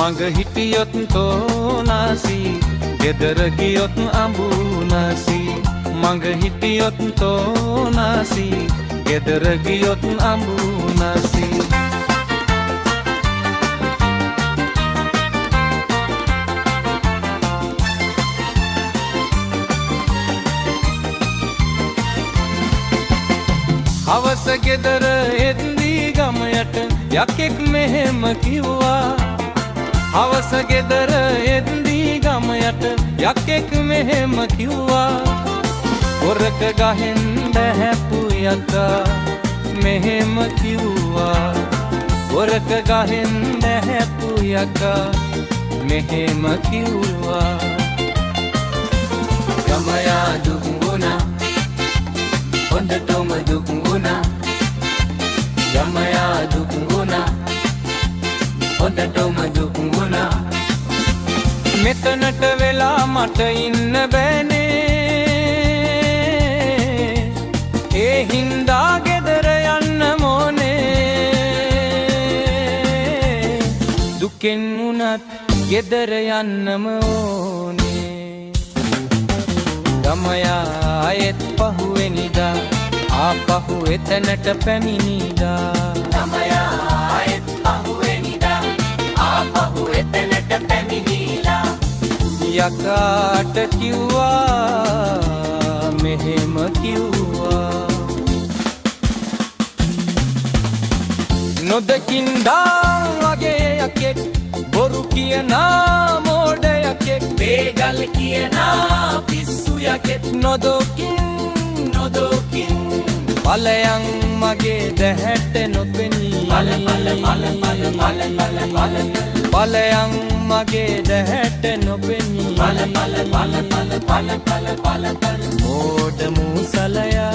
මඟ හිටියොත් තෝනාසි ගෙදර ගියොත් අඹුනාසි මඟ හිටියොත් තෝනාසි ගෙදර ගියොත් අඹුනාසි හවස ගෙදර එද්දී ගමයට යකෙක් මෙහෙම කිව්වා හවස ගෙදර එද්දී ගමයට යකෙක් මෙහෙම කිව්වා හොරක ගහෙන් දැහැපු යකා මෙහෙම කිව්වා හොරක ගහෙන් දැහැපු යකා මෙහෙම කිව්වා ගමයා දුක් වුණා හොඳටම දුක් වුණා ගමයා දුක් වුණා හොඳටම දුක් වුණා මෙතනට වෙලා මට ඉන්න බෑනේ ඒ හින්දා ගෙදර යන්න ඕනේ දුකෙන් වුණත් ගෙදර යන්නම ඕනේ ගමයා ආයෙත් පහුවෙනිදා ආපහු එතනට පැමිණිලා ගමයා ආයෙත් පහුවෙනිදා ආපහු එතනට පැමිණිලා යකාට කිව්වා මෙහෙම කිව්වා නොදකින්දා වගේ යකෙක් බොරු කියනා මෝඩ යකෙක් බේගල් කියනා පිස්සු යකෙක් නොදකින් පලයන් මගේ දැහැට නොපෙනී පලයන් මගේ දැහැට නොපෙනී මෝඩ මූසලයා